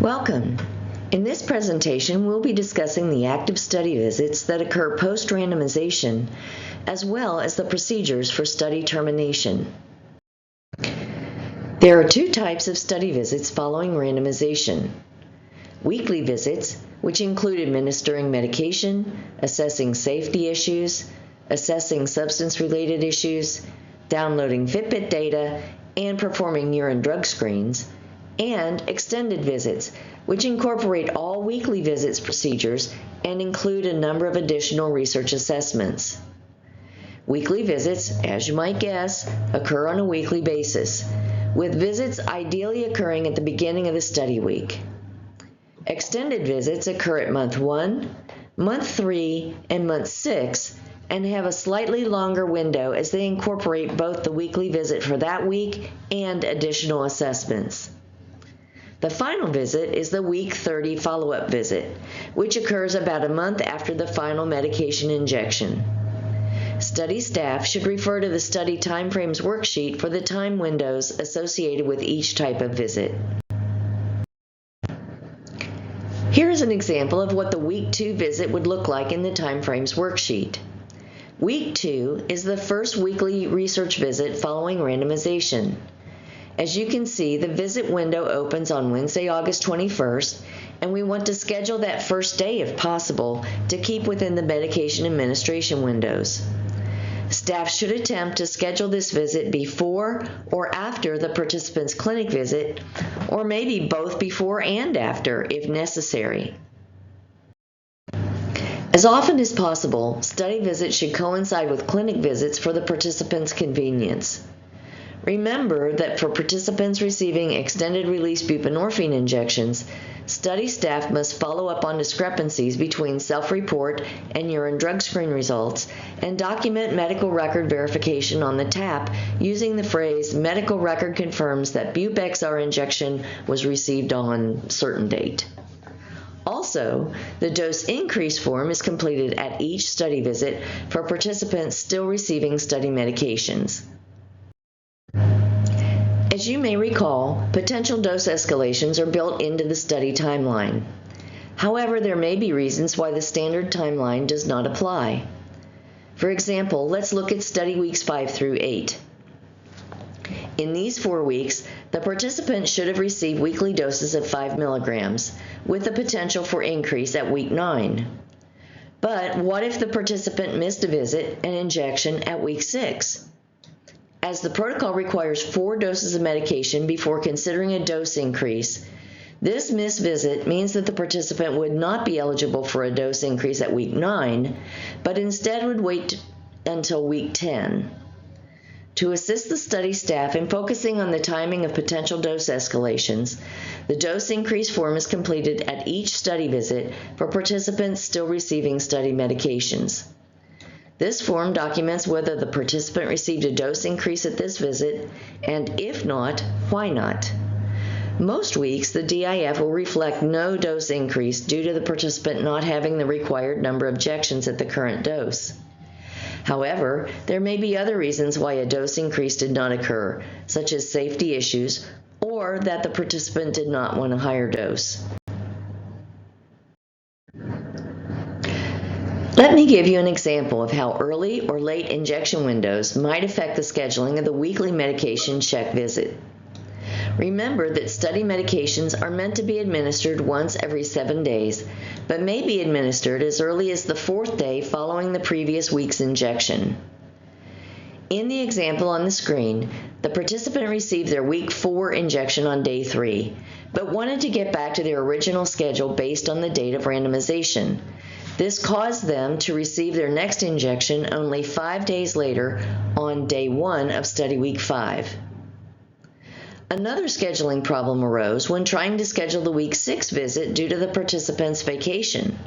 Welcome. In this presentation, we'll be discussing the active study visits that occur post-randomization, as well as the procedures for study termination. There are two types of study visits following randomization. Weekly visits, which include administering medication, assessing safety issues, assessing substance-related issues, downloading Fitbit data, and performing urine drug screens, and extended visits, which incorporate all weekly visits procedures and include a number of additional research assessments. Weekly visits, as you might guess, occur on a weekly basis, with visits ideally occurring at the beginning of the study week. Extended visits occur at month 1, month 3, and month 6, and have a slightly longer window as they incorporate both the weekly visit for that week and additional assessments. The final visit is the week 30 follow-up visit, which occurs about a month after the final medication injection. Study staff should refer to the study timeframes worksheet for the time windows associated with each type of visit. Here is an example of what the week 2 visit would look like in the timeframes worksheet. Week 2 is the first weekly research visit following randomization. As you can see, the visit window opens on Wednesday, August 21st, and we want to schedule that first day if possible to keep within the medication administration windows. Staff should attempt to schedule this visit before or after the participant's clinic visit, or maybe both before and after if necessary. As often as possible, study visits should coincide with clinic visits for the participant's convenience. Remember that for participants receiving extended-release buprenorphine injections, study staff must follow up on discrepancies between self-report and urine drug screen results and document medical record verification on the TAP using the phrase "medical record confirms that Bup XR injection was received on certain date." Also, the dose increase form is completed at each study visit for participants still receiving study medications. As you may recall, potential dose escalations are built into the study timeline. However, there may be reasons why the standard timeline does not apply. For example, let's look at study weeks 5 through 8. In these 4 weeks, the participant should have received weekly doses of 5 milligrams, with the potential for increase at week 9. But what if the participant missed a visit and injection at week 6? As the protocol requires 4 doses of medication before considering a dose increase, this missed visit means that the participant would not be eligible for a dose increase at week 9, but instead would wait until week 10. To assist the study staff in focusing on the timing of potential dose escalations, the dose increase form is completed at each study visit for participants still receiving study medications. This form documents whether the participant received a dose increase at this visit, and if not, why not. Most weeks, the DIF will reflect no dose increase due to the participant not having the required number of injections at the current dose. However, there may be other reasons why a dose increase did not occur, such as safety issues, or that the participant did not want a higher dose. Let me give you an example of how early or late injection windows might affect the scheduling of the weekly medication check visit. Remember that study medications are meant to be administered once every 7 days, but may be administered as early as the 4th day following the previous week's injection. In the example on the screen, the participant received their week 4 injection on day 3, but wanted to get back to their original schedule based on the date of randomization. This caused them to receive their next injection only 5 days later on day 1 of study week 5. Another scheduling problem arose when trying to schedule the week 6 visit due to the participant's vacation.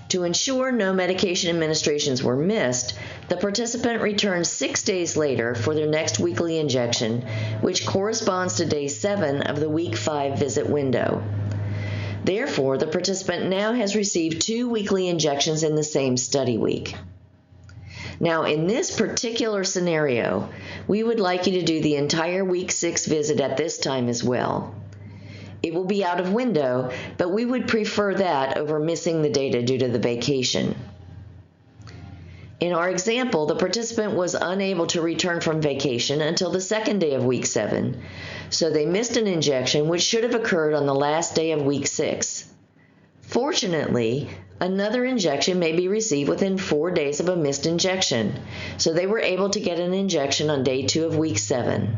To ensure no medication administrations were missed, the participant returned 6 days later for their next weekly injection, which corresponds to day 7 of the week 5 visit window. Therefore, the participant now has received 2 weekly injections in the same study week. Now, in this particular scenario, we would like you to do the entire week 6 visit at this time as well. It will be out of window, but we would prefer that over missing the data due to the vacation. In our example, the participant was unable to return from vacation until the second day of week 7, so they missed an injection which should have occurred on the last day of week 6. Fortunately, another injection may be received within 4 days of a missed injection, so they were able to get an injection on day 2 of week 7.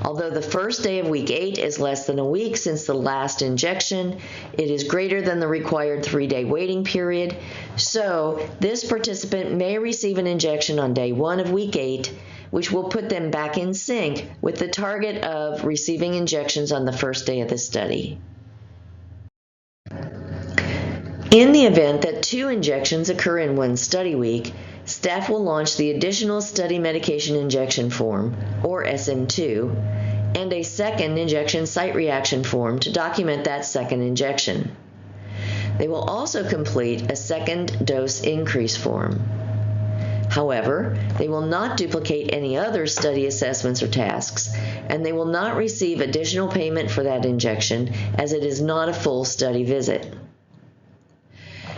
Although the first day of week 8 is less than a week since the last injection, it is greater than the required 3-day waiting period, so this participant may receive an injection on day 1 of week 8, which will put them back in sync with the target of receiving injections on the first day of the study. In the event that 2 injections occur in one study week, staff will launch the Additional Study Medication Injection Form, or SM2, and a second injection site reaction form to document that second injection. They will also complete a second dose increase form. However, they will not duplicate any other study assessments or tasks, and they will not receive additional payment for that injection as it is not a full study visit.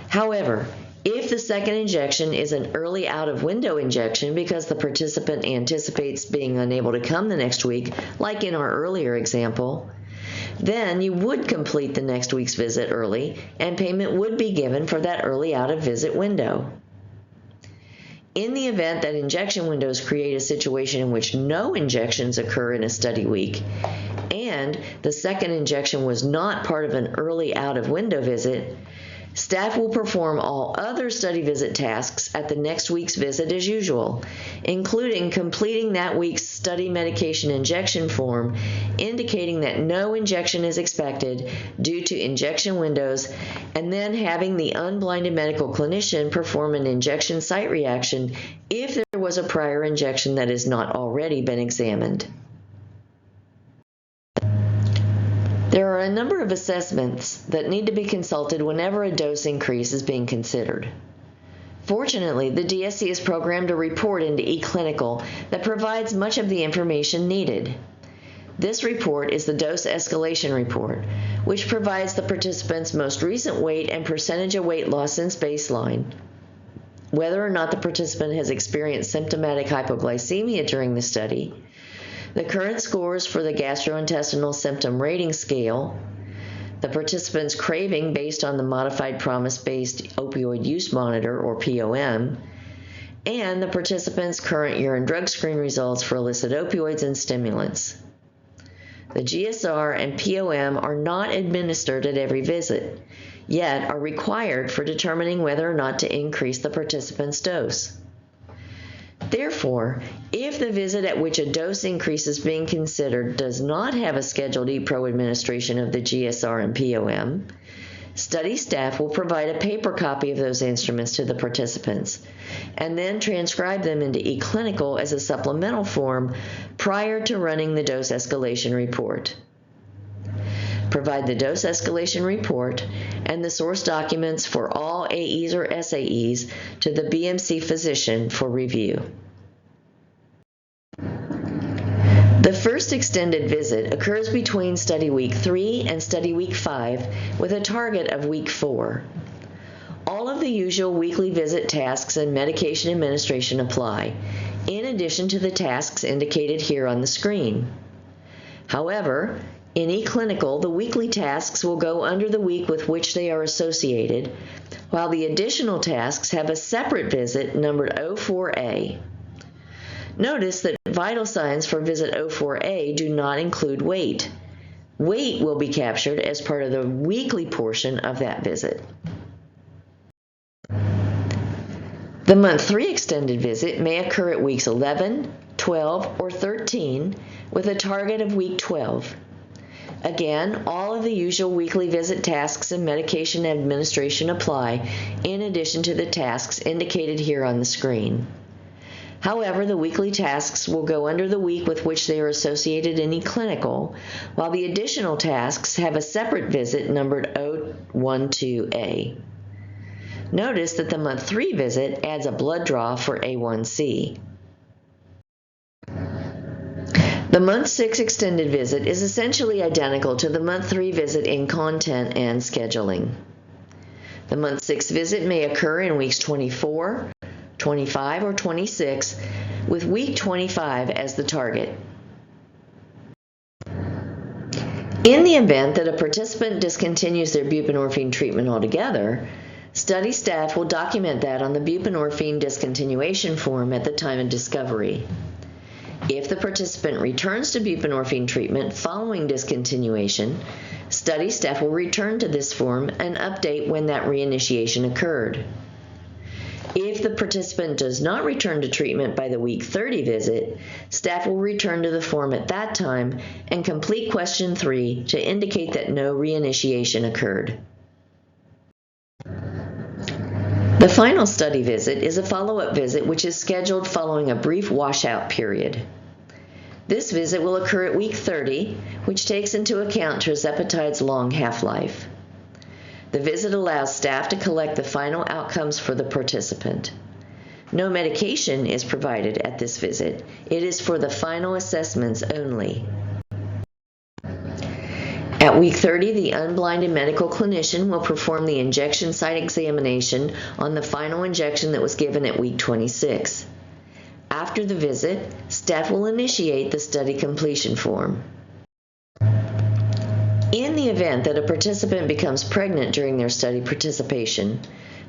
However, if the second injection is an early out-of-window injection because the participant anticipates being unable to come the next week, like in our earlier example, then you would complete the next week's visit early and payment would be given for that early out-of-visit window. In the event that injection windows create a situation in which no injections occur in a study week, and the second injection was not part of an early out-of-window visit, staff will perform all other study visit tasks at the next week's visit as usual, including completing that week's study medication injection form, indicating that no injection is expected due to injection windows, and then having the unblinded medical clinician perform an injection site reaction if there was a prior injection that has not already been examined. There are a number of assessments that need to be consulted whenever a dose increase is being considered. Fortunately, the DSC has programmed a report into eClinical that provides much of the information needed. This report is the dose escalation report, which provides the participant's most recent weight and percentage of weight loss since baseline, whether or not the participant has experienced symptomatic hypoglycemia during the study, the current scores for the gastrointestinal symptom rating scale, the participant's craving based on the Modified Promise-Based Opioid Use Monitor, or POM, and the participant's current urine drug screen results for illicit opioids and stimulants. The GSR and POM are not administered at every visit, yet are required for determining whether or not to increase the participant's dose. Therefore, if the visit at which a dose increase is being considered does not have a scheduled EPRO administration of the GSR and POM, study staff will provide a paper copy of those instruments to the participants and then transcribe them into eClinical as a supplemental form prior to running the dose escalation report. Provide the dose escalation report and the source documents for all AEs or SAEs to the BMC physician for review. The first extended visit occurs between study week 3 and study week 5 with a target of week 4. All of the usual weekly visit tasks and medication administration apply, in addition to the tasks indicated here on the screen. However, in eClinical, the weekly tasks will go under the week with which they are associated, while the additional tasks have a separate visit numbered 04A. Notice that vital signs for visit 04A do not include weight. Weight will be captured as part of the weekly portion of that visit. The month 3 extended visit may occur at weeks 11, 12, or 13 with a target of week 12. Again, all of the usual weekly visit tasks and medication administration apply, in addition to the tasks indicated here on the screen. However, the weekly tasks will go under the week with which they are associated in eClinical, while the additional tasks have a separate visit numbered 012A. Notice that the month 3 visit adds a blood draw for A1C. The month 6 extended visit is essentially identical to the month 3 visit in content and scheduling. The month 6 visit may occur in weeks 24, 25, or 26, with week 25 as the target. In the event that a participant discontinues their buprenorphine treatment altogether, study staff will document that on the buprenorphine discontinuation form at the time of discovery. If the participant returns to buprenorphine treatment following discontinuation, study staff will return to this form and update when that reinitiation occurred. If the participant does not return to treatment by the week 30 visit, staff will return to the form at that time and complete question 3 to indicate that no reinitiation occurred. The final study visit is a follow-up visit which is scheduled following a brief washout period. This visit will occur at week 30, which takes into account tirzepatide's long half-life. The visit allows staff to collect the final outcomes for the participant. No medication is provided at this visit. It is for the final assessments only. At week 30, the unblinded medical clinician will perform the injection site examination on the final injection that was given at week 26. After the visit, staff will initiate the study completion form. In the event that a participant becomes pregnant during their study participation,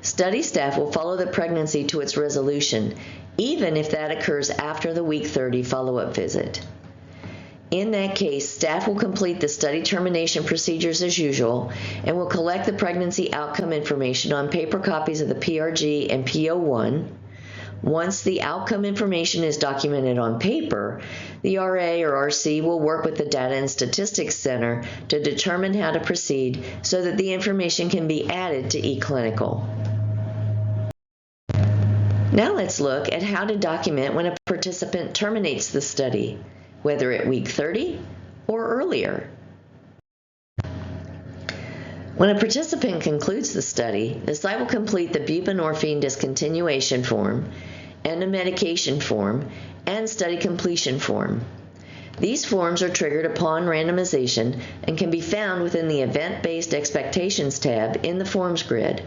study staff will follow the pregnancy to its resolution, even if that occurs after the week 30 follow-up visit. In that case, staff will complete the study termination procedures as usual and will collect the pregnancy outcome information on paper copies of the PRG and PO1. Once the outcome information is documented on paper, the RA or RC will work with the Data and Statistics Center to determine how to proceed so that the information can be added to eClinical. Now let's look at how to document when a participant terminates the study, whether at week 30 or earlier. When a participant concludes the study, the site will complete the buprenorphine discontinuation form, and a medication form, and study completion form. These forms are triggered upon randomization and can be found within the Event-Based Expectations tab in the Forms grid.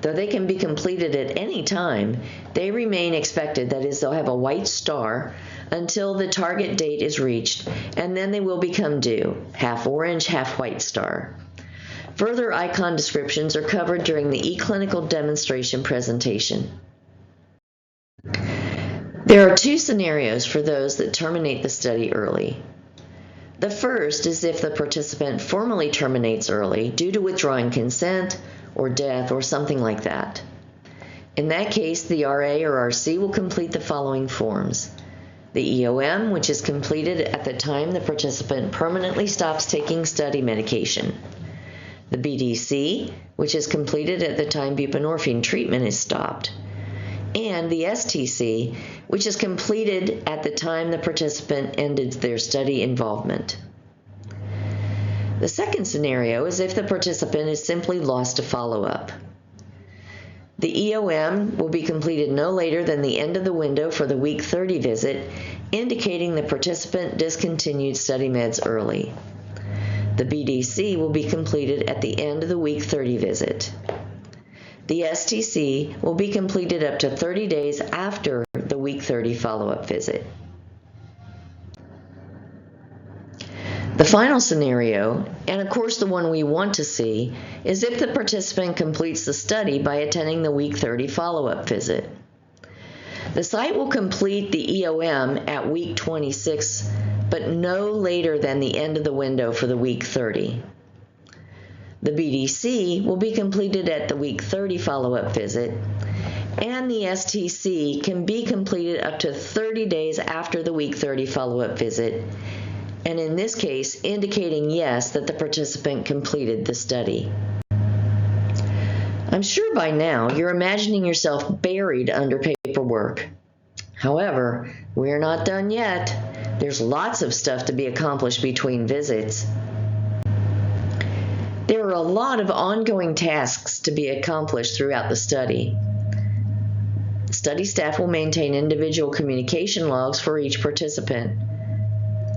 Though they can be completed at any time, they remain expected, that is, they'll have a white star until the target date is reached, and then they will become due, half orange, half white star. Further icon descriptions are covered during the eClinical demonstration presentation. There are two scenarios for those that terminate the study early. The first is if the participant formally terminates early due to withdrawing consent or death or something like that. In that case, the RA or RC will complete the following forms. The EOM, which is completed at the time the participant permanently stops taking study medication. The BDC, which is completed at the time buprenorphine treatment is stopped. And the STC, which is completed at the time the participant ended their study involvement. The second scenario is if the participant is simply lost to follow-up. The EOM will be completed no later than the end of the window for the week 30 visit, indicating the participant discontinued study meds early. The BDC will be completed at the end of the week 30 visit. The STC will be completed up to 30 days after the week 30 follow-up visit. The final scenario, and of course the one we want to see, is if the participant completes the study by attending the week 30 follow-up visit. The site will complete the EOM at week 26, but no later than the end of the window for the week 30. The BDC will be completed at the week 30 follow-up visit, and the STC can be completed up to 30 days after the week 30 follow-up visit, and in this case, indicating yes that the participant completed the study. I'm sure by now you're imagining yourself buried under paperwork. However, we're not done yet. There's lots of stuff to be accomplished between visits. There are a lot of ongoing tasks to be accomplished throughout the study. Study staff will maintain individual communication logs for each participant.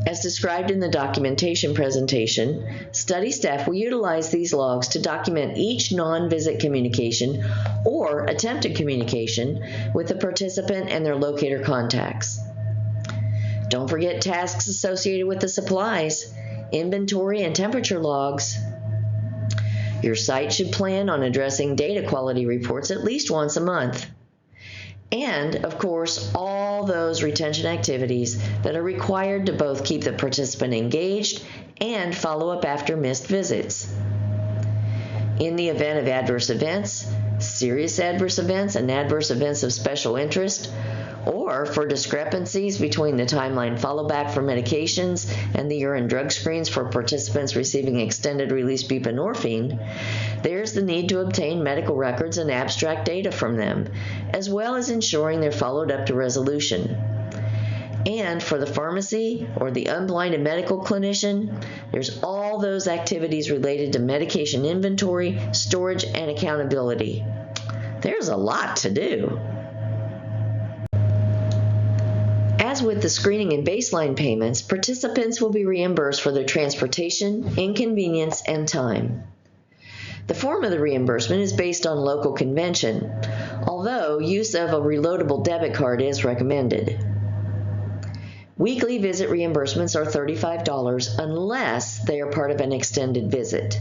As described in the documentation presentation, study staff will utilize these logs to document each non-visit communication or attempted communication with the participant and their locator contacts. Don't forget tasks associated with the supplies, inventory, and temperature logs. Your site should plan on addressing data quality reports at least once a month. And, of course, all those retention activities that are required to both keep the participant engaged and follow up after missed visits. In the event of adverse events, serious adverse events, and adverse events of special interest, or for discrepancies between the timeline follow-back for medications and the urine drug screens for participants receiving extended-release buprenorphine, there's the need to obtain medical records and abstract data from them, as well as ensuring they're followed up to resolution. And for the pharmacy or the unblinded medical clinician, there's all those activities related to medication inventory, storage, and accountability. There's a lot to do. As with the screening and baseline payments, participants will be reimbursed for their transportation, inconvenience, and time. The form of the reimbursement is based on local convention, although use of a reloadable debit card is recommended. Weekly visit reimbursements are $35 unless they are part of an extended visit.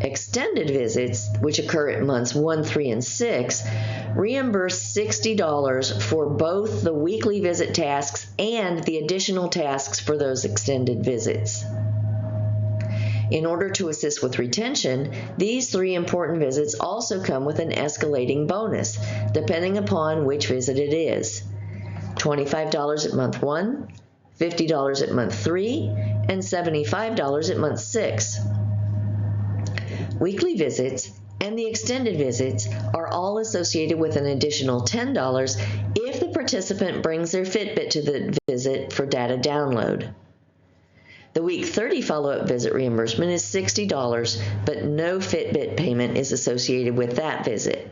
Extended visits, which occur at months 1, 3, and 6, reimburse $60 for both the weekly visit tasks and the additional tasks for those extended visits. In order to assist with retention, these 3 important visits also come with an escalating bonus, depending upon which visit it is. $25 at month 1, $50 at month 3, and $75 at month 6. Weekly visits and the extended visits are all associated with an additional $10 if the participant brings their Fitbit to the visit for data download. The week 30 follow-up visit reimbursement is $60, but no Fitbit payment is associated with that visit.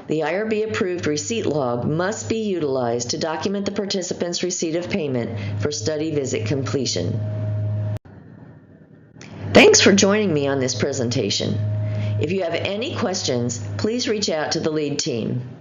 The IRB-approved receipt log must be utilized to document the participant's receipt of payment for study visit completion. Thanks for joining me on this presentation. If you have any questions, please reach out to the lead team.